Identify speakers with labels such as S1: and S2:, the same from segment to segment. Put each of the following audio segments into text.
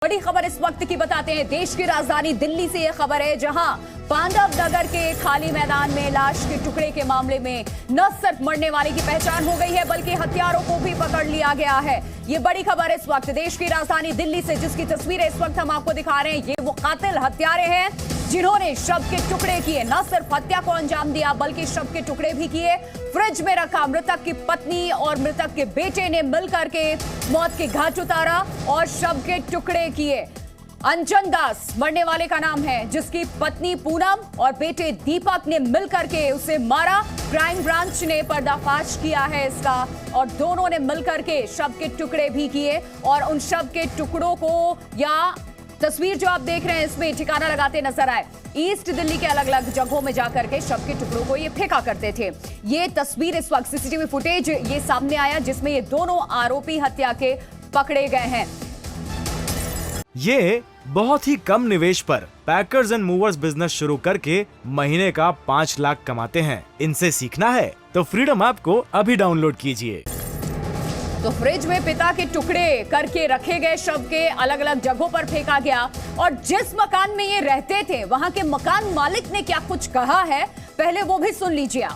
S1: बड़ी खबर इस वक्त की बताते हैं। देश की राजधानी दिल्ली से यह खबर है, जहां पांडव नगर के खाली मैदान में लाश के टुकड़े के मामले में न सिर्फ मरने वाले की पहचान हो गई है, बल्कि हत्यारों को भी पकड़ लिया गया है। ये बड़ी खबर इस वक्त देश की राजधानी दिल्ली से, जिसकी तस्वीरें इस वक्त हम आपको दिखा रहे हैं। ये वो कातिल हत्यारे हैं जिन्होंने शव के टुकड़े किए, न सिर्फ हत्या को अंजाम दिया बल्कि शव के टुकड़े भी किए, फ्रिज में रखा। मृतक की पत्नी और मृतक के बेटे ने मिलकर के मौत के घाट उतारा और शव के टुकड़े किए। अंजन दास मरने वाले का नाम है, जिसकी पत्नी पूनम और बेटे दीपक ने मिलकर के उसे मारा। क्राइम ब्रांच ने पर्दाफाश किया है इसका, और दोनों ने मिलकर के शव के टुकड़े भी किए। और उन शव के टुकड़ों को, या तस्वीर जो आप देख रहे हैं इसमें ठिकाना लगाते नजर आए। ईस्ट दिल्ली के अलग अलग जगहों में जाकर के शव के टुकड़ों को ये फेंका करते थे। ये तस्वीर इस वक्त सीसीटीवी फुटेज ये सामने आया, जिसमें ये दोनों आरोपी हत्या के पकड़े गए हैं।
S2: ये बहुत ही कम निवेश पर पैकर्स एंड मूवर्स बिजनेस शुरू करके महीने का 5 लाख कमाते हैं। इनसे सीखना है तो फ्रीडम ऐप को अभी डाउनलोड कीजिए।
S1: तो फ्रिज में पिता के टुकड़े करके रखे गए शव के अलग अलग जगहों पर फेंका गया। और जिस मकान में ये रहते थे, वहां के मकान मालिक ने क्या कुछ कहा है, पहले वो भी सुन लीजिए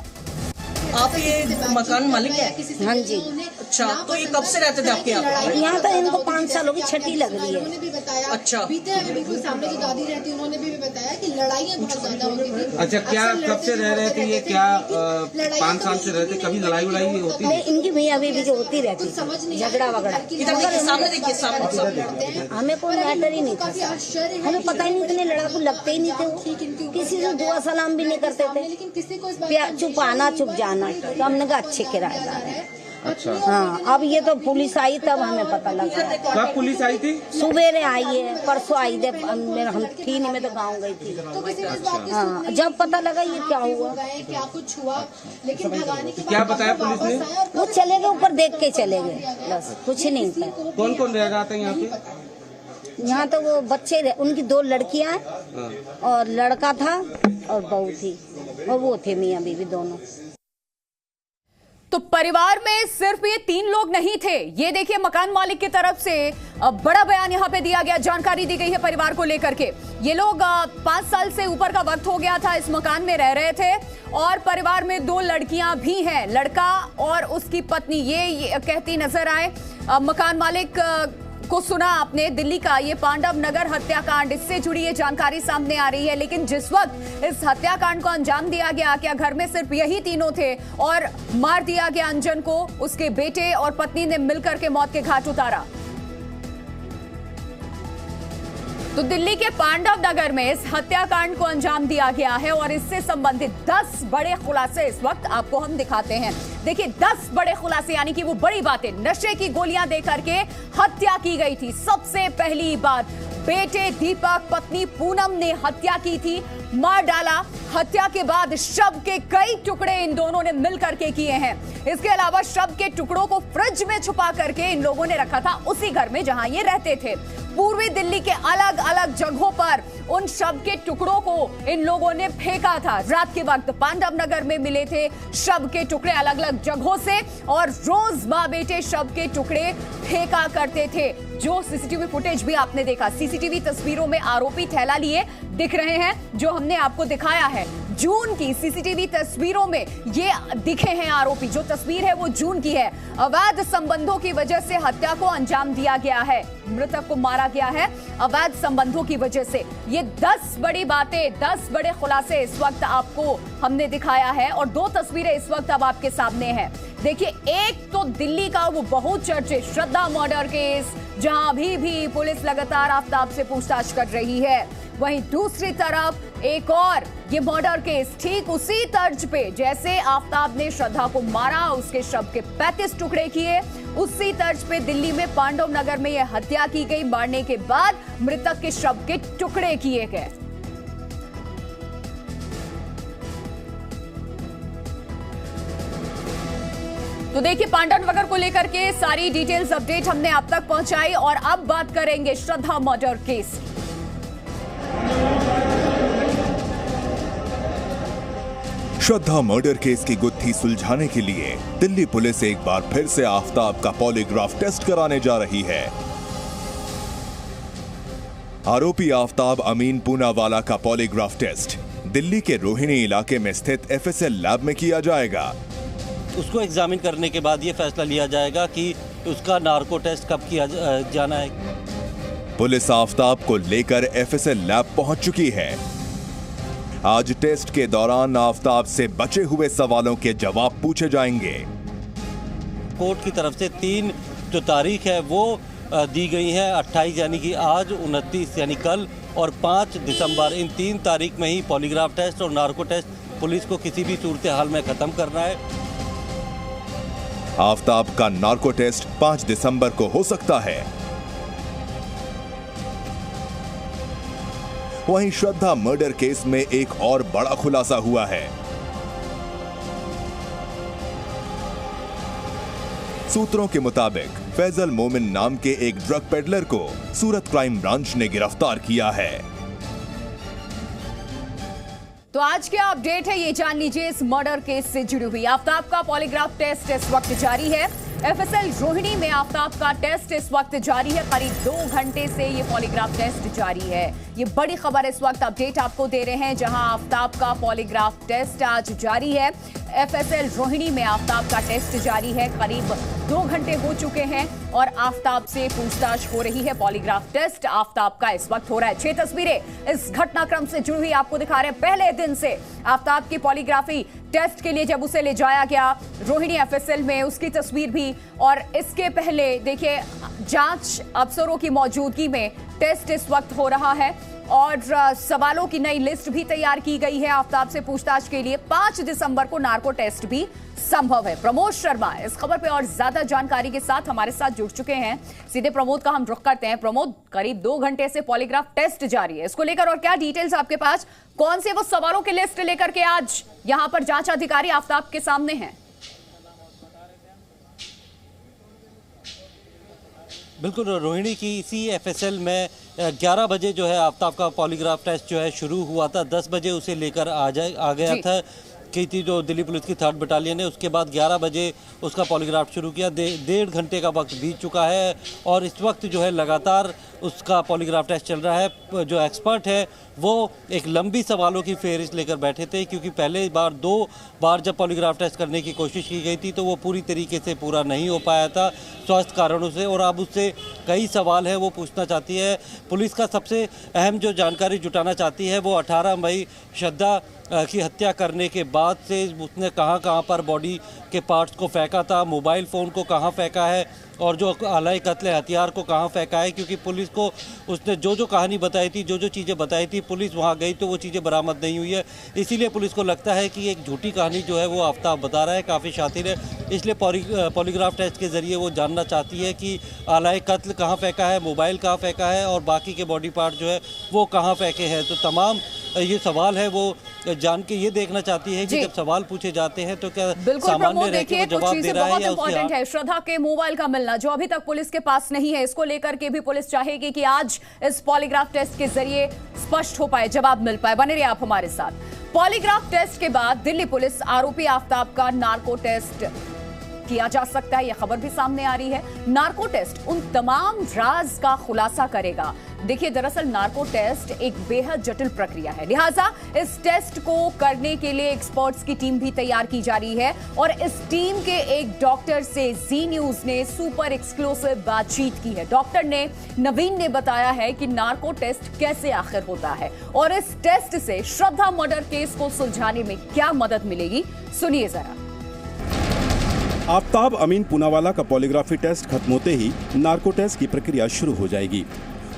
S3: आप ये मकान मालिक है?
S4: हाँ जी।
S3: अच्छा, तो ये कब से रहते थे आपके
S4: यहाँ तो इनको 5 साल हो गई, छठी लग रही है।
S3: अच्छा,
S5: बिल्कुल सामने जो दादी रहती है, उन्होंने भी बताया कि लड़ाइयाँ बहुत ज्यादा होती थी।
S6: अच्छा, क्या कब से रह रहे थे ये? क्या 5 साल से रहते? कभी लड़ाई वड़ाई होती है?
S4: इनकी भैया अभी भी होती रहती, झगड़ा वगड़ा।
S3: सामने देखिए, सामने।
S4: हमें कोई मैटर ही नहीं था, हमें पता ही नहीं, इतने लड़ाकू लगते ही नहीं थे वो। किसी से दुआ सलाम भी नहीं करते थे, चुप आना चुप जाना। तो हमने कहा अच्छे किराएदार है।
S6: अच्छा,
S4: हाँ, अब ये तो पुलिस आई तब हमें पता लगा।
S6: कब पुलिस आई थी?
S4: सुबेरे आई है, परसों आई थे। हम थी नहीं, मैं तो गाँव गई थी। हाँ, जब पता लगा ये क्या हुआ,
S5: क्या कुछ हुआ, लेकिन भगाने के
S6: क्या बताया पुलिस ने?
S4: वो चले गए, ऊपर देख के चले गए, बस कुछ नहीं था।
S6: कौन कौन रह रहा था यहाँ पे?
S4: यहाँ तो वो बच्चे उनकी 2 लड़कियाँ और लड़का था और बहू थी, और वो थे मियाँ बीवी दोनों।
S1: तो परिवार में सिर्फ ये 3 लोग नहीं थे। ये देखिए, मकान मालिक की तरफ से बड़ा बयान यहाँ पे दिया गया, जानकारी दी गई है परिवार को लेकर के। ये लोग 5 साल से ऊपर का वक्त हो गया था इस मकान में रह रहे थे, और परिवार में 2 लड़कियां भी हैं, लड़का और उसकी पत्नी। ये कहती नजर आए। मकान मालिक को सुना आपने, दिल्ली का ये पांडव नगर हत्याकांड, इससे जुड़ी ये जानकारी सामने आ रही है। लेकिन जिस वक्त इस हत्याकांड को अंजाम दिया गया, क्या घर में सिर्फ यही तीनों थे और मार दिया गया अंजन को? उसके बेटे और पत्नी ने मिलकर के मौत के घाट उतारा। तो दिल्ली के पांडव नगर में इस हत्याकांड को अंजाम दिया गया है, और इससे संबंधित 10 बड़े खुलासे इस वक्त आपको हम दिखाते हैं। देखिए, 10 बड़े खुलासे, यानी कि वो बड़ी बातें। नशे की गोलियां देकर के हत्या की गई थी। सबसे पहली बात, बेटे दीपक, पत्नी पूनम ने हत्या की थी, मार डाला। हत्या के बाद शव के कई टुकड़े इन दोनों ने मिलकर के किए हैं। इसके अलावा शव के टुकड़ों को फ्रिज में छुपा करके इन लोगों ने रखा था, उसी घर में जहां ये रहते थे। पूर्वी दिल्ली के अलग अलग जगहों पर उन शव के टुकड़ों को इन लोगों ने फेंका था। रात के वक्त पांडव नगर में मिले थे शव के टुकड़े अलग अलग जगहों से, और रोज मां बेटे शव के टुकड़े फेंका करते थे। जो सीसीटीवी फुटेज भी आपने देखा, सीसीटीवी तस्वीरों में आरोपी थैला लिए दिख रहे हैं, जो हमने आपको दिखाया है। जून की सीसीटीवी तस्वीरों में ये दिखे हैं आरोपी। जो तस्वीर है वो जून की है। अवैध संबंधों की वजह से हत्या को अंजाम दिया गया है, मृतक को मारा गया है अवैध संबंधों की वजह से। ये 10 बड़ी बातें, 10 बड़े खुलासे इस वक्त आपको हमने दिखाया है, और 2 तस्वीरें इस वक्त अब आपके सामने हैं। देखिए, एक तो दिल्ली का वो बहुत चर्चित श्रद्धा मर्डर केस, जहां अभी भी पुलिस लगातार आफ्ताब से पूछताछ कर रही है। वहीं दूसरी तरफ एक और ये मर्डर केस, ठीक उसी तर्ज पे जैसे आफ्ताब ने श्रद्धा को मारा, उसके शव के 35 टुकड़े किए, उसी तर्ज पे दिल्ली में पांडव नगर में यह हत्या की गई। मारने के बाद मृतक के शव के टुकड़े किए गए। तो देखिए, पांडव नगर को लेकर के सारी डिटेल्स अपडेट हमने आप तक पहुंचाई, और अब बात करेंगे श्रद्धा मर्डर केस।
S7: श्रद्धा मर्डर केस की गुत्थी सुलझाने के लिए दिल्ली पुलिस एक बार फिर से आफ्ताब का पॉलीग्राफ टेस्ट कराने जा रही है। आरोपी आफ्ताब अमीन पूनावाला का पॉलीग्राफ टेस्ट दिल्ली के रोहिणी इलाके में स्थित एफएसएल लैब में किया जाएगा।
S8: उसको एग्जामिन करने के बाद ये फैसला लिया जाएगा कि उसका नार्को टेस्ट कब किया जाना है।
S7: पुलिस आफ्ताब को लेकर एफएसएल लैब पहुंच चुकी है। आज टेस्ट के दौरान आफ्ताब से बचे हुए सवालों के जवाब पूछे जाएंगे।
S8: कोर्ट की तरफ से 3 जो तारीख है वो दी गई है, 28 यानी कि आज, 29 यानी कल और 5 दिसंबर। इन 3 तारीख में ही पॉलीग्राफ टेस्ट और नार्को टेस्ट पुलिस को किसी भी सूरत हाल में खत्म करना है।
S7: आफ्ताब का नार्को टेस्ट 5 दिसंबर को हो सकता है। वहीं श्रद्धा मर्डर केस में एक और बड़ा खुलासा हुआ है। सूत्रों के मुताबिक फैजल मोमिन नाम के एक ड्रग पेडलर को सूरत क्राइम ब्रांच ने गिरफ्तार किया है।
S1: तो आज क्या अपडेट है ये जान लीजिए इस मर्डर केस से जुड़ी हुई। आफ्ताब का पॉलीग्राफ टेस्ट इस वक्त जारी है। एफएसएल रोहिणी में आफ्ताब का टेस्ट इस वक्त जारी है। करीब 2 घंटे से ये पॉलीग्राफ टेस्ट जारी है। ये बड़ी खबर इस वक्त अपडेट आपको दे रहे हैं, जहां आफ्ताब का पॉलीग्राफ टेस्ट आज जारी है। एफएसएल रोहिणी में आफ्ताब का टेस्ट जारी है। करीब 2 घंटे हो चुके हैं और आफ्ताब से पूछताछ हो रही है। पॉलीग्राफ टेस्ट आफ्ताब का इस वक्त हो रहा है। 6 तस्वीरें इस घटनाक्रम से जुड़ी हुई आपको दिखा रहे हैं। पहले दिन से आफ्ताब की पॉलीग्राफी टेस्ट के लिए जब उसे ले जाया गया रोहिणी एफएसएल में, उसकी तस्वीर भी, और इसके पहले देखिए जांच अफसरों की मौजूदगी में टेस्ट इस वक्त हो रहा है और सवालों की नई लिस्ट भी तैयार की गई है आफ्ताब से पूछताछ के लिए। 5 दिसंबर को नार्को टेस्ट भी संभव है। प्रमोद शर्मा इस खबर पे और ज्यादा जानकारी के साथ हमारे साथ जुड़ चुके हैं। सीधे प्रमोद का हम रुख करते हैं। प्रमोद, करीब 2 घंटे से पॉलीग्राफ टेस्ट जारी है, इसको लेकर और क्या डिटेल्स आपके पास? कौन से वो सवालों की लिस्ट लेकर के आज यहां पर जांच अधिकारी आफ्ताब के सामने हैं?
S8: बिल्कुल, रोहिणी की इसी एफएसएल में 11 बजे जो है आफ्ताब का पॉलीग्राफ टेस्ट जो है शुरू हुआ था। 10 बजे उसे लेकर आ गया था की थी जो दिल्ली पुलिस की 3rd बटालियन है। उसके बाद 11 बजे उसका पॉलीग्राफ शुरू किया। 1.5 घंटे का वक्त बीत चुका है और इस वक्त जो है लगातार उसका पॉलीग्राफ टेस्ट चल रहा है। जो एक्सपर्ट है वो एक लंबी सवालों की फेहरिस्त लेकर बैठे थे, क्योंकि पहले बार 2 बार जब पॉलीग्राफ टेस्ट करने की कोशिश की गई थी तो वो पूरी तरीके से पूरा नहीं हो पाया था स्वास्थ्य कारणों से, और अब उससे कई सवाल है वो पूछना चाहती है। पुलिस का सबसे अहम जो जानकारी जुटाना चाहती है वो 18 मई श्रद्धा की हत्या करने के बाद से उसने कहां पर बॉडी के पार्ट्स को फेंका था, मोबाइल फ़ोन को कहां फेंका है और जो आलाई कत्ल हथियार को कहां फेंका है। क्योंकि पुलिस को उसने जो कहानी बताई थी, जो चीज़ें बताई थी, पुलिस वहां गई तो वो चीज़ें बरामद नहीं हुई है। इसीलिए पुलिस को लगता है कि एक झूठी कहानी जो है वो आफ्ताब बता रहा है, काफ़ी शातिर है। इसलिए पॉलीग्राफ टेस्ट के ज़रिए वो जानना चाहती है कि आलाई कत्ल कहाँ फेंका है, मोबाइल कहाँ फेंका है और बाकी के बॉडी पार्ट जो है वो कहाँ फेंके हैं। तो तमाम ये सवाल है वो जान के ये देखना चाहती है कि जब सवाल पूछे जाते हैं तो क्या सामान्य रह के वो जवाब दे रहा है या
S1: इंपॉर्टेंट है। श्रद्धा के मोबाइल का मिलना जो अभी तक पुलिस के पास नहीं है, इसको लेकर के भी पुलिस चाहेगी कि आज इस पॉलीग्राफ टेस्ट के जरिए स्पष्ट हो पाए, जवाब मिल पाए। बने रहिए आप हमारे साथ। पॉलीग्राफ टेस्ट के बाद दिल्ली पुलिस आरोपी आफ्ताब का नार्को टेस्ट किया जा सकता है, यह खबर भी सामने आ रही है। नार्को टेस्ट उन तमाम राज का खुलासा करेगा। देखिए, दरअसल नार्को टेस्ट एक बेहद जटिल प्रक्रिया है, लिहाजा इस टेस्ट को करने के लिए एक्सपर्ट्स की टीम भी तैयार की जा रही है और इस टीम के एक डॉक्टर से जी न्यूज ने सुपर एक्सक्लूसिव बातचीत की है। डॉक्टर ने नवीन ने बताया है कि नार्को टेस्ट कैसे आखिर होता है और इस टेस्ट से श्रद्धा मर्डर केस को सुलझाने में क्या मदद मिलेगी, सुनिए जरा।
S9: आफ्ताब अमीन पूनावाला का पॉलीग्राफी टेस्ट खत्म होते ही नार्को टेस्ट की प्रक्रिया शुरू हो जाएगी।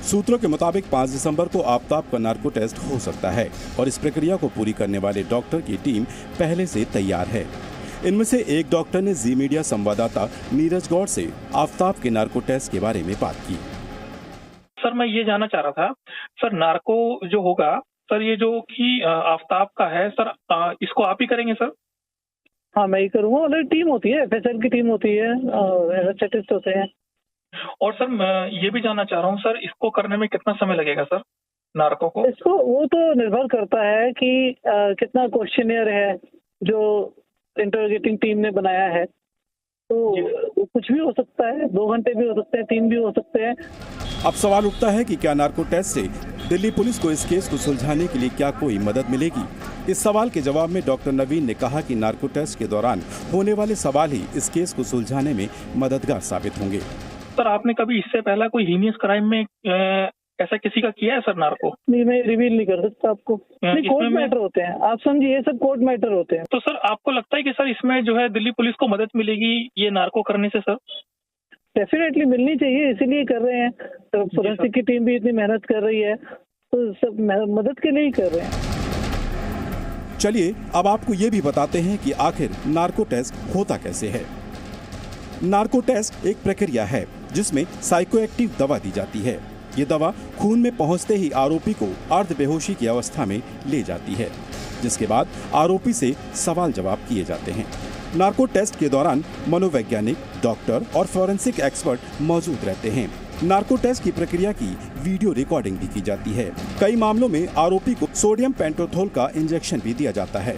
S9: सूत्रों के मुताबिक 5 दिसंबर को आफ्ताब का नार्को टेस्ट हो सकता है और इस प्रक्रिया को पूरी करने वाले डॉक्टर की टीम पहले से तैयार है। इनमें से एक डॉक्टर ने जी मीडिया संवाददाता नीरज गौड़ से आफ्ताब के नार्को टेस्ट के बारे में बात की।
S10: सर, मैं ये जानना चाह रहा था, सर नार्को जो होगा सर, ये जो कि आफ्ताब का है सर, इसको आप ही करेंगे सर?
S11: हाँ, मैं ही करूँगा। और टीम होती है, एफएसएल की टीम होती है, एनेस्थेटिस्ट होते हैं।
S10: और सर मैं ये भी जानना चाह रहा हूँ सर, इसको करने में कितना समय लगेगा सर, नार्को को?
S11: इसको वो तो निर्भर करता है कि कितना क्वेश्चनियर है जो इंटरोगेटिंग टीम ने बनाया है। तो कुछ भी हो सकता है, 2 घंटे भी हो सकते हैं, 3 भी हो सकते हैं।
S9: अब सवाल उठता है कि क्या नार्को टेस्ट से दिल्ली पुलिस को इस केस को सुलझाने के लिए क्या कोई मदद मिलेगी? इस सवाल के जवाब में डॉक्टर नवीन ने कहा कि नार्को टेस्ट के दौरान होने वाले सवाल ही इस केस को सुलझाने में मददगार साबित होंगे।
S10: सर आपने कभी इससे पहला कोई हीनियस क्राइम में ऐसा किसी का किया है सर नार्को?
S11: नहीं, मैं रिवील नहीं कर सकता आपको। नहीं, कोर्ट मैटर होते हैं, आप समझिए, ये सब कोर्ट मैटर होते हैं।
S10: तो सर आपको लगता है कि सर इसमें जो है दिल्ली पुलिस को मदद मिलेगी ये नार्को करने से? सर
S11: डेफिनेटली मिलनी चाहिए, इसीलिए कर रहे हैं। तो फोरेंसिक की टीम भी इतनी मेहनत कर रही है, तो सब मदद के लिए ही कर रहे हैं।
S9: चलिए अब आपको ये भी बताते हैं कि आखिर नार्को टेस्ट होता कैसे है। नार्को टेस्ट एक प्रक्रिया है जिसमें साइकोएक्टिव दवा दी जाती है। ये दवा खून में पहुंचते ही आरोपी को अर्ध बेहोशी की अवस्था में ले जाती है, जिसके बाद आरोपी से सवाल जवाब किए जाते हैं। नार्को टेस्ट के दौरान मनोवैज्ञानिक, डॉक्टर और फोरेंसिक एक्सपर्ट मौजूद रहते हैं। नार्को टेस्ट की प्रक्रिया की वीडियो रिकॉर्डिंग भी की जाती है। कई मामलों में आरोपी को सोडियम पेंटोथोल का इंजेक्शन भी दिया जाता है।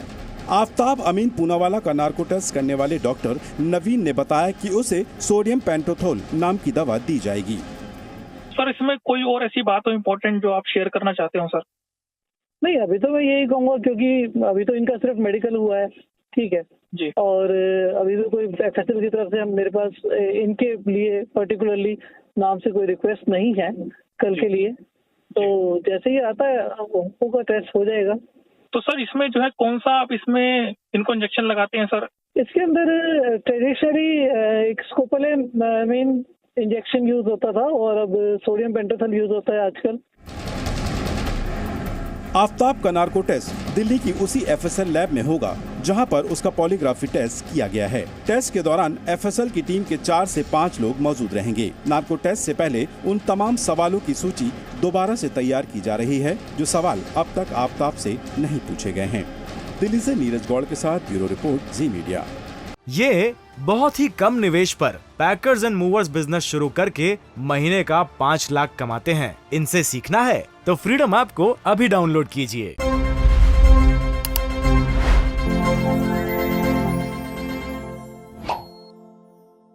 S9: आफ्ताब अमीन पूनावाला का नार्को टेस्ट करने वाले डॉक्टर नवीन ने बताया कि उसे सोडियम पेंटोथोल नाम की दवा दी जाएगी।
S10: सर इसमें कोई और ऐसी बात हो इम्पोर्टेंट जो आप शेयर करना चाहते हो सर?
S11: नहीं, अभी तो मैं यही कहूँगा, क्योंकि अभी तो इनका सिर्फ मेडिकल हुआ है, ठीक है
S10: जी।
S11: और अभी तो कोई एफएसएल की तरफ से हम मेरे पास इनके लिए पर्टिकुलरली नाम से कोई रिक्वेस्ट नहीं है कल के लिए। तो जैसे ही आता है उनको का टेस्ट हो जाएगा।
S10: तो सर इसमें जो है कौन सा आप इसमें इनको इंजेक्शन लगाते हैं सर?
S11: इसके अंदर ट्रेडिशनली एक स्कोपोलामाइन इंजेक्शन यूज होता था और अब सोडियम पेंटोथोल यूज होता है आजकल।
S9: आफ्ताब का नार्को टेस्ट दिल्ली की उसी एफएसएल लैब में होगा जहां पर उसका पॉलीग्राफी टेस्ट किया गया है। टेस्ट के दौरान एफएसएल की टीम के 4 से 5 लोग मौजूद रहेंगे। नार्को टेस्ट से पहले उन तमाम सवालों की सूची दोबारा से तैयार की जा रही है जो सवाल अब तक आफ्ताब से नहीं पूछे गए हैं। दिल्ली से नीरज गौड़ के साथ ब्यूरो रिपोर्ट, जी मीडिया।
S2: ये बहुत ही कम निवेश पर पैकर्स एंड मूवर्स बिजनेस शुरू करके महीने का 5 लाख कमाते हैं। इनसे सीखना है तो फ्रीडम ऐप को अभी डाउनलोड कीजिए।